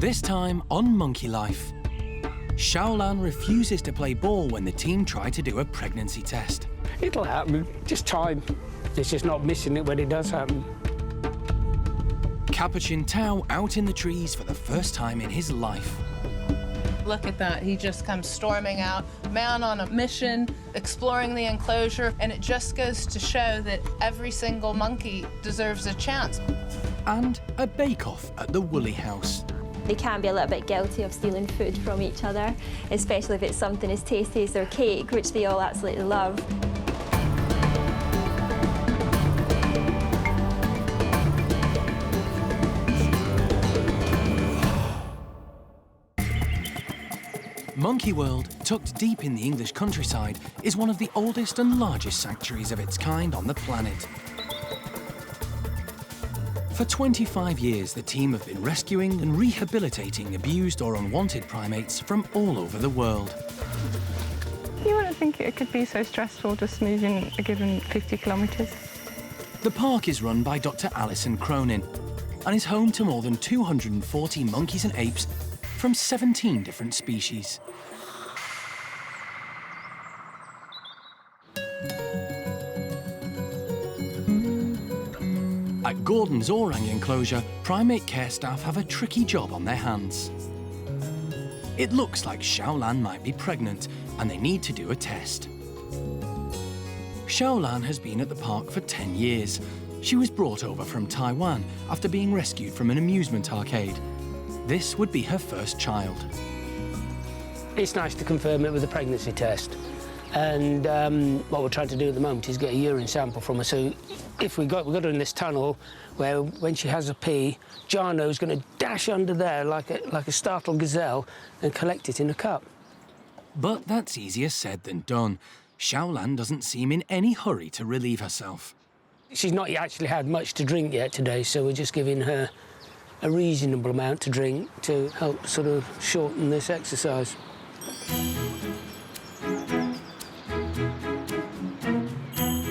This time on Monkey Life. Hsiao-Lan refuses to play ball when the team try to do a pregnancy test. It'll happen, just time. It's just not missing it when it does happen. Capuchin Tau out in the trees for the first time in his life. Look at that, he just comes storming out, man on a mission, exploring the enclosure, and it just goes to show that every single monkey deserves a chance. And a bake-off at the Woolly House. They can be a little bit guilty of stealing food from each other, especially if it's something as tasty as their cake, which they all absolutely love. Monkey World, tucked deep in the English countryside, is one of the oldest and largest sanctuaries of its kind on the planet. For 25 years, the team have been rescuing and rehabilitating abused or unwanted primates from all over the world. You wouldn't think it could be so stressful just moving a given 50 kilometres. The park is run by Dr. Alison Cronin and is home to more than 240 monkeys and apes from 17 different species. At Gordon's orang enclosure, primate care staff have a tricky job on their hands. It looks like Hsiao-Lan might be pregnant and they need to do a test. Hsiao-Lan has been at the park for 10 years. She was brought over from Taiwan after being rescued from an amusement arcade. This would be her first child. It's nice to confirm it with a pregnancy test. And what we're trying to do at the moment is get a urine sample from her. So if we got her in this tunnel where when she has a pee, Jarno's going to dash under there like a startled gazelle and collect it in a cup. But that's easier said than done. Hsiao-Lan doesn't seem in any hurry to relieve herself. She's not actually had much to drink yet today, so we're just giving her a reasonable amount to drink to help sort of shorten this exercise.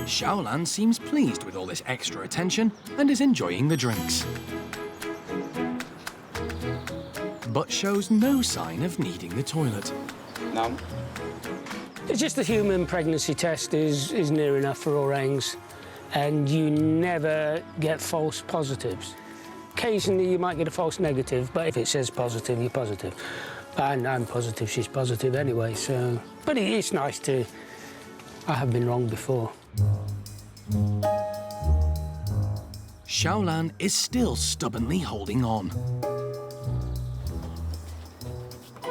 Hsiao-Lan seems pleased with all this extra attention and is enjoying the drinks. But shows no sign of needing the toilet. No. It's just the human pregnancy test is near enough for orangs, and you never get false positives. Occasionally you might get a false negative, but if it says positive, you're positive. And I'm positive she's positive anyway, so... But it's nice to... I have been wrong before. Hsiao-Lan is still stubbornly holding on.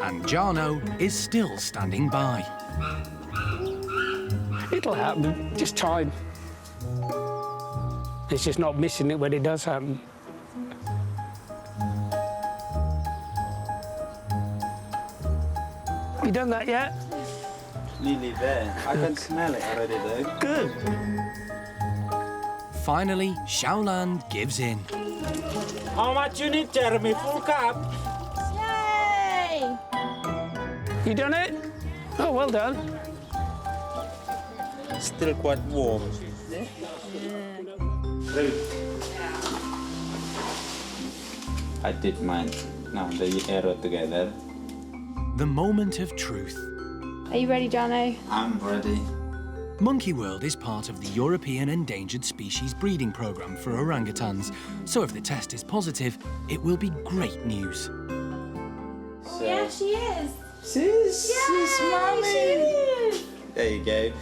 And Jarno is still standing by. It'll happen, just time. It's just not missing it when it does happen. You done that yet? Nearly there. I can smell it already though. Good. Finally, Hsiao-Lan gives in. How much you need, Jeremy? Full cup? Yay! You done it? Oh, well done. Still quite warm. I did mine. Now the arrow together. The moment of truth. Are you ready, Jarno? I'm ready. Monkey World is part of the European Endangered Species Breeding Programme for orangutans, so if the test is positive, it will be great news. So, yeah, she is. She's mommy. She is. There you go.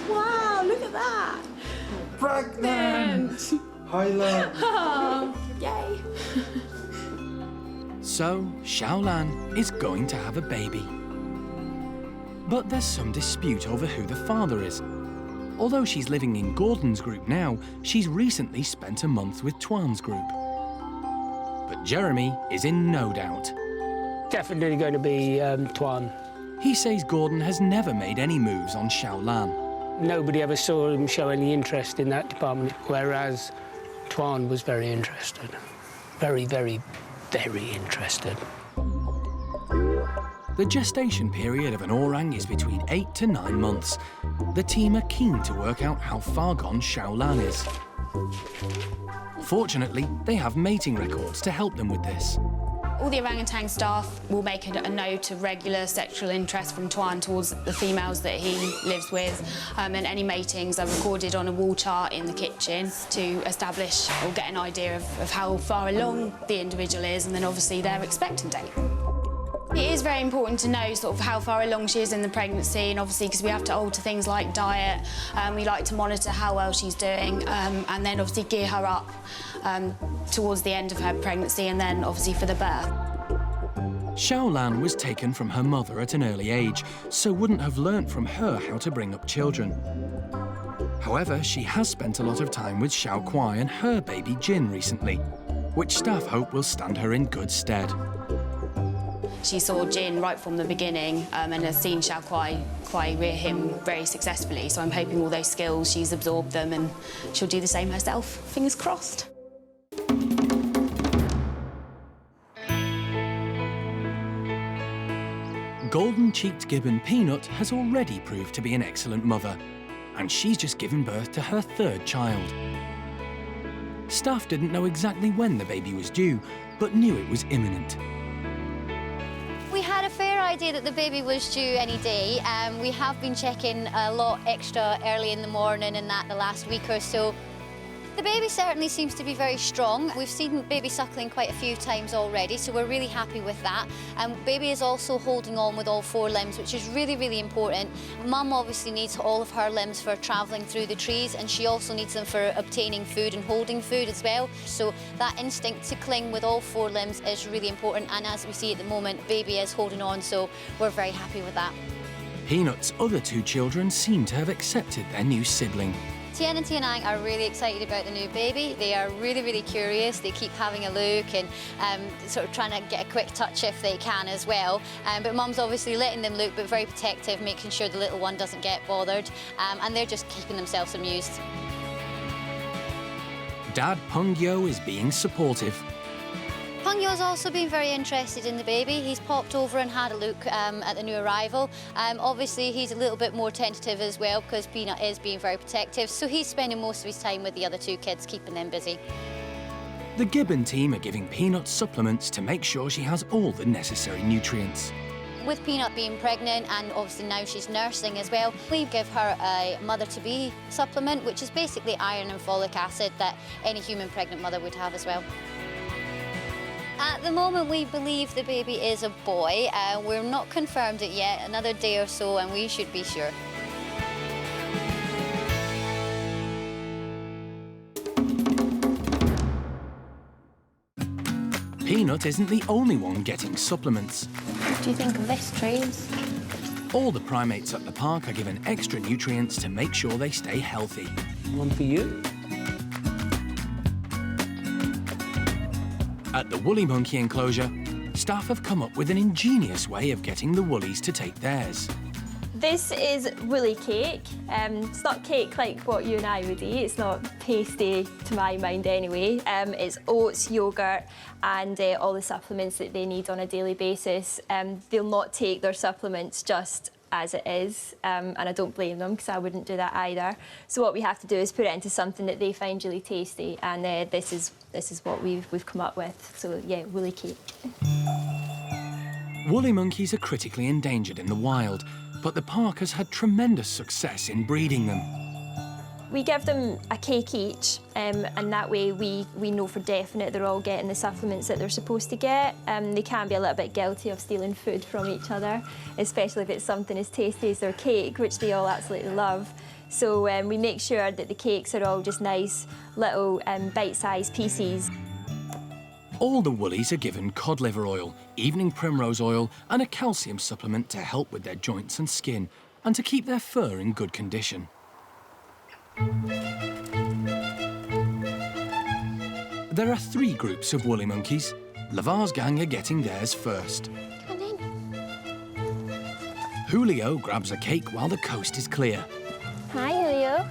Wow, look at that. Pregnant. Hi, love. Oh, yay. So, Hsiao-Lan is going to have a baby. But there's some dispute over who the father is. Although she's living in Gordon's group now, she's recently spent a month with Tuan's group. But Jeremy is in no doubt. Definitely going to be Tuan. He says Gordon has never made any moves on Hsiao-Lan. Nobody ever saw him show any interest in that department, whereas Tuan was very interested. Very, very, very interested. The gestation period of an orang is between 8 to 9 months. The team are keen to work out how far gone Hsiao-Lan is. Fortunately, they have mating records to help them with this. All the orangutan staff will make a note of regular sexual interest from Tuan towards the females that he lives with, and any matings are recorded on a wall chart in the kitchen to establish or get an idea of how far along the individual is, and then obviously their expectant date. It is very important to know sort of how far along she is in the pregnancy, and obviously because we have to alter things like diet, we like to monitor how well she's doing, and then obviously gear her up towards the end of her pregnancy, and then obviously for the birth. Hsiao-Lan was taken from her mother at an early age, so wouldn't have learnt from her how to bring up children. However, she has spent a lot of time with Xiao Kuai and her baby Jin recently, which staff hope will stand her in good stead. She saw Jin right from the beginning and has seen Xiao Kuai rear him very successfully, so I'm hoping all those skills, she's absorbed them and she'll do the same herself. Fingers crossed. Golden-cheeked gibbon Peanut has already proved to be an excellent mother, and she's just given birth to her third child. Staff didn't know exactly when the baby was due, but knew it was imminent. We had a fair idea that the baby was due any day. We have been checking a lot extra early in the morning and that the last week or so. The baby certainly seems to be very strong. We've seen baby suckling quite a few times already, so we're really happy with that. Baby is also holding on with all four limbs, which is really, really important. Mum obviously needs all of her limbs for travelling through the trees, and she also needs them for obtaining food and holding food as well. So that instinct to cling with all four limbs is really important, and as we see at the moment, baby is holding on, so we're very happy with that. Peanut's other two children seem to have accepted their new sibling. Tien and Tianang are really excited about the new baby. They are really, really curious. They keep having a look and sort of trying to get a quick touch if they can as well. But Mum's obviously letting them look, but very protective, making sure the little one doesn't get bothered. And they're just keeping themselves amused. Dad Peng Yo is being supportive. Peng Yo's also been very interested in the baby. He's popped over and had a look at the new arrival. Obviously, he's a little bit more tentative as well because Peanut is being very protective, so he's spending most of his time with the other two kids, keeping them busy. The gibbon team are giving Peanut supplements to make sure she has all the necessary nutrients. With Peanut being pregnant and obviously now she's nursing as well, we give her a mother-to-be supplement, which is basically iron and folic acid that any human pregnant mother would have as well. At the moment, we believe the baby is a boy. We're not confirmed it yet. Another day or so, and we should be sure. Peanut isn't the only one getting supplements. What do you think of this, Traves? All the primates at the park are given extra nutrients to make sure they stay healthy. One for you. At the woolly monkey enclosure, staff have come up with an ingenious way of getting the woolies to take theirs. This is woolly cake. It's not cake like what you and I would eat. It's not pasty to my mind anyway. It's oats, yoghurt and all the supplements that they need on a daily basis. They'll not take their supplements just as it is, and I don't blame them because I wouldn't do that either. So what we have to do is put it into something that they find really tasty, and this is what we've come up with. So yeah, woolly cake. Woolly monkeys are critically endangered in the wild, but the park has had tremendous success in breeding them. We give them a cake each, and that way we know for definite they're all getting the supplements that they're supposed to get. They can be a little bit guilty of stealing food from each other, especially if it's something as tasty as their cake, which they all absolutely love. So we make sure that the cakes are all just nice little bite-sized pieces. All the woolies are given cod liver oil, evening primrose oil and a calcium supplement to help with their joints and skin and to keep their fur in good condition. There are 3 groups of woolly monkeys. Lavar's gang are getting theirs first. Come on in. Julio grabs a cake while the coast is clear. Hi, Julio.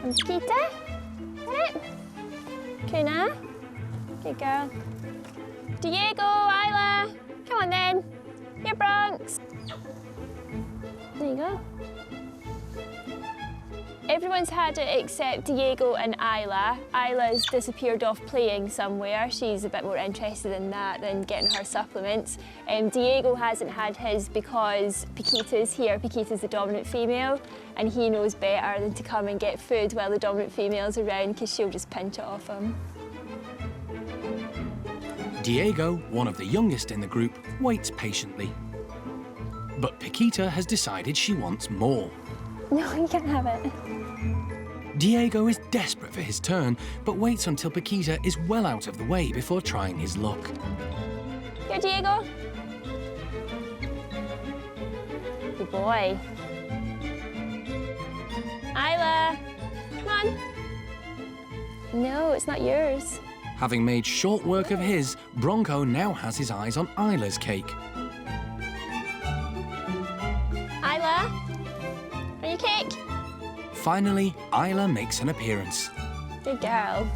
I'm Skeeter. Kuna. Good girl. Diego, Isla. Come on then. Here, Bronx. There you go. Everyone's had it except Diego and Isla. Isla's disappeared off playing somewhere. She's a bit more interested in that than getting her supplements. Diego hasn't had his because Paquita's here. Paquita's the dominant female, and he knows better than to come and get food while the dominant female's around, because she'll just pinch it off him. Diego, one of the youngest in the group, waits patiently. But Paquita has decided she wants more. No, you can't have it. Diego is desperate for his turn, but waits until Paquita is well out of the way before trying his luck. Here, Diego. Good boy. Isla, come on. No, it's not yours. Having made short work of his, Bronco now has his eyes on Isla's cake. Isla, are you cake? Finally, Isla makes an appearance. Good girl.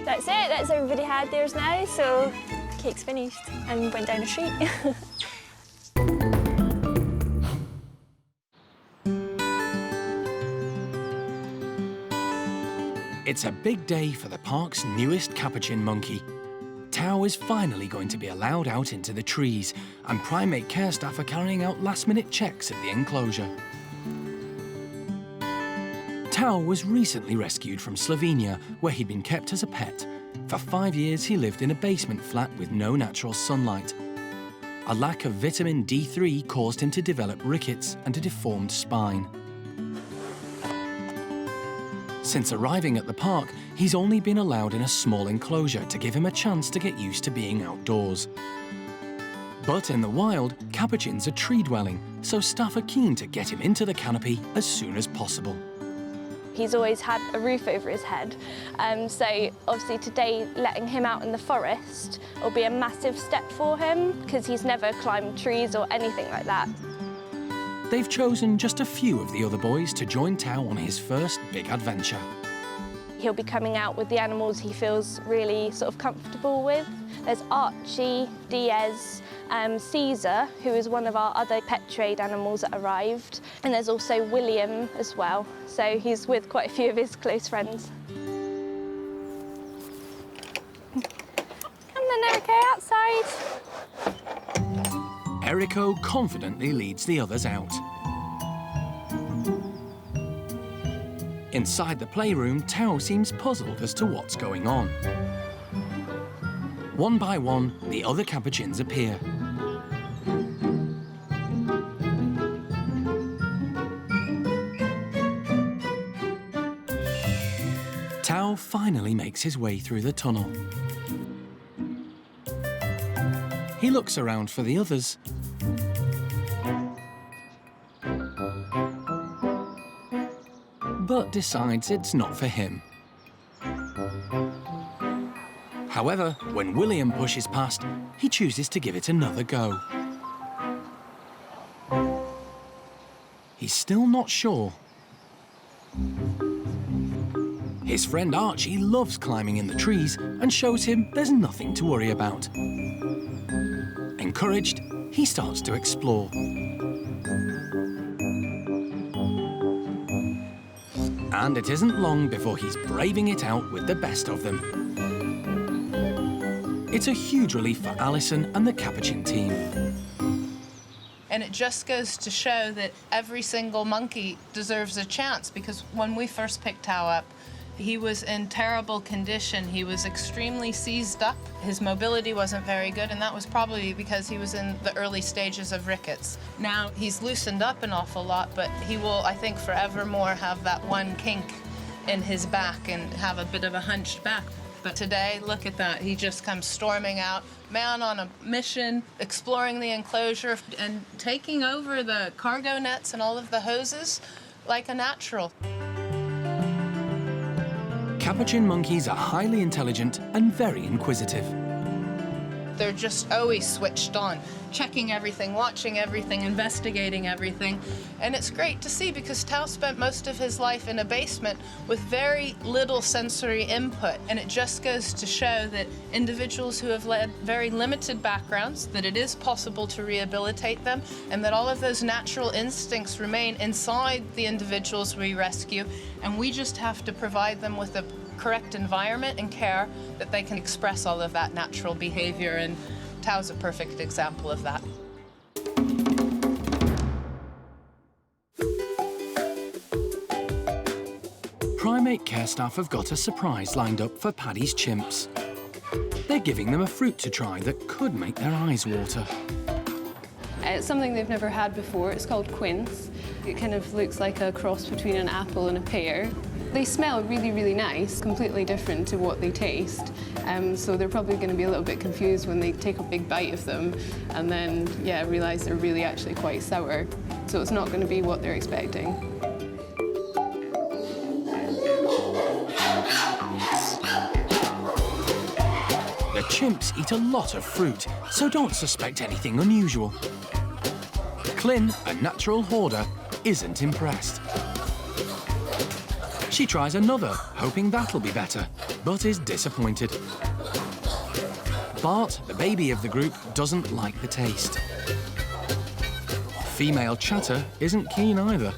That's it, that's everybody had theirs now, so cake's finished and went down a street. It's a big day for the park's newest capuchin monkey. Tau is finally going to be allowed out into the trees, and primate care staff are carrying out last-minute checks at the enclosure. Tau was recently rescued from Slovenia, where he'd been kept as a pet. For 5 years, he lived in a basement flat with no natural sunlight. A lack of vitamin D3 caused him to develop rickets and a deformed spine. Since arriving at the park, he's only been allowed in a small enclosure to give him a chance to get used to being outdoors. But in the wild, capuchins are tree-dwelling, so staff are keen to get him into the canopy as soon as possible. He's always had a roof over his head, so obviously today letting him out in the forest will be a massive step for him, because he's never climbed trees or anything like that. They've chosen just a few of the other boys to join Tau on his first big adventure. He'll be coming out with the animals he feels really sort of comfortable with. There's Archie, Diaz, Caesar, who is one of our other pet trade animals that arrived, and there's also William as well, so he's with quite a few of his close friends. Come then, Erica, outside. Erico confidently leads the others out. Inside the playroom, Tau seems puzzled as to what's going on. One by one, the other capuchins appear. Tau finally makes his way through the tunnel. He looks around for the others. But decides it's not for him. However, when William pushes past, he chooses to give it another go. He's still not sure. His friend Archie loves climbing in the trees and shows him there's nothing to worry about. Encouraged, he starts to explore. And it isn't long before he's braving it out with the best of them. It's a huge relief for Alison and the Capuchin team. And it just goes to show that every single monkey deserves a chance, because when we first picked Tau up, he was in terrible condition. He was extremely seized up. His mobility wasn't very good, and that was probably because he was in the early stages of rickets. Now he's loosened up an awful lot, but he will, I think, forevermore have that one kink in his back and have a bit of a hunched back. But today, look at that. He just comes storming out, man on a mission, exploring the enclosure and taking over the cargo nets and all of the hoses like a natural. Capuchin monkeys are highly intelligent and very inquisitive. They're just always switched on, checking everything, watching everything, investigating everything. And it's great to see because Tau spent most of his life in a basement with very little sensory input. And it just goes to show that individuals who have led very limited backgrounds, that it is possible to rehabilitate them, and that all of those natural instincts remain inside the individuals we rescue. And we just have to provide them with a correct environment and care that they can express all of that natural behavior, and Tau's a perfect example of that. Primate care staff have got a surprise lined up for Paddy's chimps. They're giving them a fruit to try that could make their eyes water. It's something they've never had before. It's called quince. It kind of looks like a cross between an apple and a pear. They smell really, really nice, completely different to what they taste. So they're probably going to be a little bit confused when they take a big bite of them and then, yeah, realise they're really actually quite sour. So it's not going to be what they're expecting. The chimps eat a lot of fruit, so don't suspect anything unusual. Clin, a natural hoarder, isn't impressed. She tries another, hoping that'll be better, but is disappointed. Bart, the baby of the group, doesn't like the taste. Female Chatter isn't keen either.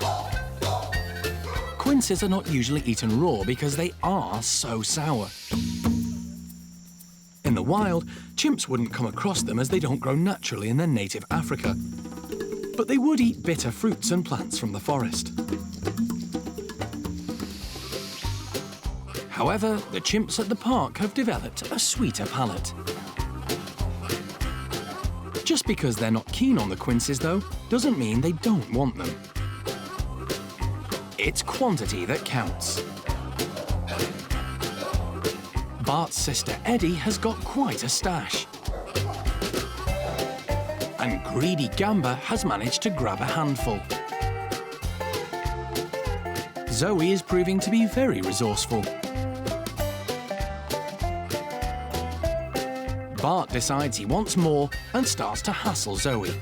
Quinces are not usually eaten raw because they are so sour. In the wild, chimps wouldn't come across them as they don't grow naturally in their native Africa. But they would eat bitter fruits and plants from the forest. However, the chimps at the park have developed a sweeter palate. Just because they're not keen on the quinces, though, doesn't mean they don't want them. It's quantity that counts. Bart's sister Eddie has got quite a stash. And greedy Gamba has managed to grab a handful. Zoe is proving to be very resourceful. Bart decides he wants more and starts to hassle Zoe.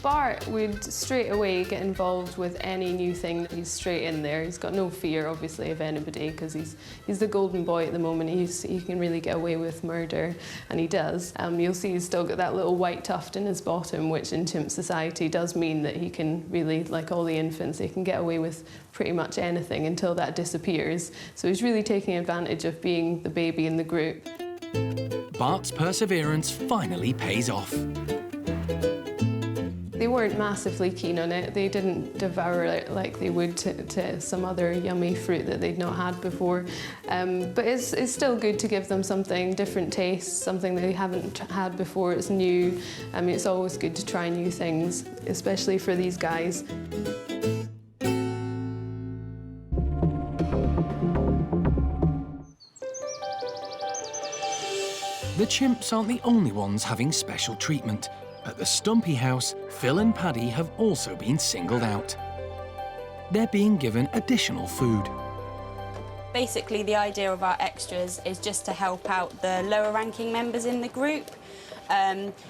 Bart would straight away get involved with any new thing. He's straight in there. He's got no fear, obviously, of anybody because he's the golden boy at the moment. He can really get away with murder, and he does. You'll see he's still got that little white tuft in his bottom, which in chimp society does mean that he can really, like all the infants, he can get away with pretty much anything until that disappears. So he's really taking advantage of being the baby in the group. Bart's perseverance finally pays off. They weren't massively keen on it. They didn't devour it like they would to some other yummy fruit that they'd not had before. But it's still good to give them something, different taste, something they haven't had before. It's new. I mean, it's always good to try new things, especially for these guys. The chimps aren't the only ones having special treatment. At the Stumpy house, Phil and Paddy have also been singled out. They're being given additional food. Basically, the idea of our extras is just to help out the lower-ranking members in the group.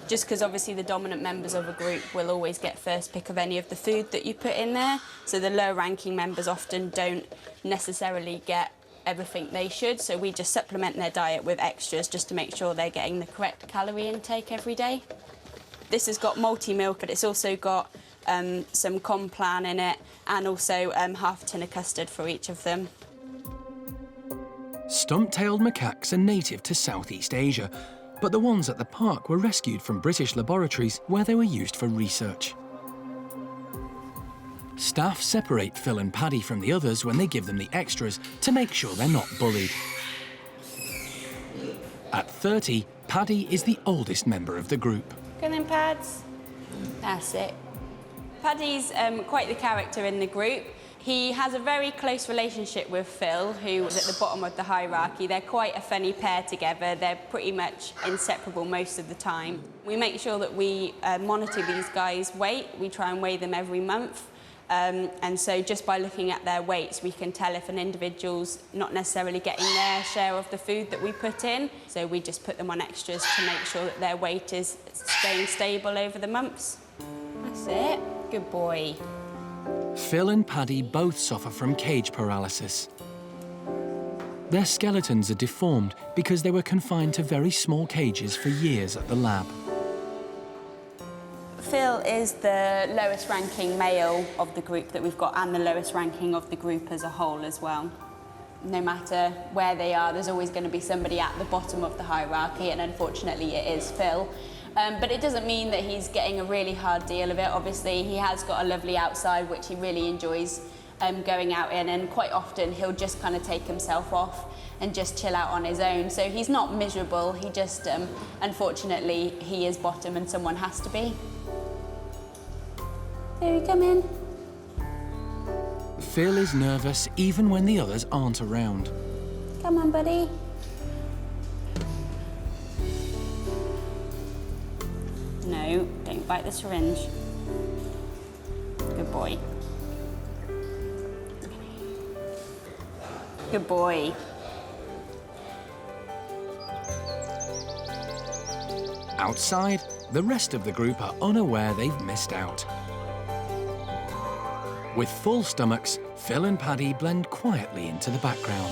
Just because obviously the dominant members of a group will always get first pick of any of the food that you put in there. So the lower-ranking members often don't necessarily get everything they should, so we just supplement their diet with extras just to make sure they're getting the correct calorie intake every day. This has got multi-milk, but it's also got some complan in it and also half a tin of custard for each of them. Stump-tailed macaques are native to Southeast Asia, but the ones at the park were rescued from British laboratories where they were used for research. Staff separate Phil and Paddy from the others when they give them the extras to make sure they're not bullied. At 30, Paddy is the oldest member of the group. Go then, Pads. That's it. Paddy's quite the character in the group. He has a very close relationship with Phil, who is at the bottom of the hierarchy. They're quite a funny pair together. They're pretty much inseparable most of the time. We make sure that we monitor these guys' weight. We try and weigh them every month. And so just by looking at their weights, we can tell if an individual's not necessarily getting their share of the food that we put in. So we just put them on extras to make sure that their weight is staying stable over the months. That's it. Good boy. Phil and Paddy both suffer from cage paralysis. Their skeletons are deformed because they were confined to very small cages for years at the lab. Phil is the lowest ranking male of the group that we've got and the lowest ranking of the group as a whole as well. No matter where they are, there's always going to be somebody at the bottom of the hierarchy, and unfortunately it is Phil. But it doesn't mean that he's getting a really hard deal of it. Obviously, he has got a lovely outside, which he really enjoys going out in, and quite often he'll just kind of take himself off and just chill out on his own. So he's not miserable, he just, unfortunately, he is bottom and someone has to be. Here you come in. Phil is nervous even when the others aren't around. Come on, buddy. No, don't bite the syringe. Good boy. Good boy. Outside, the rest of the group are unaware they've missed out. With full stomachs, Phil and Paddy blend quietly into the background.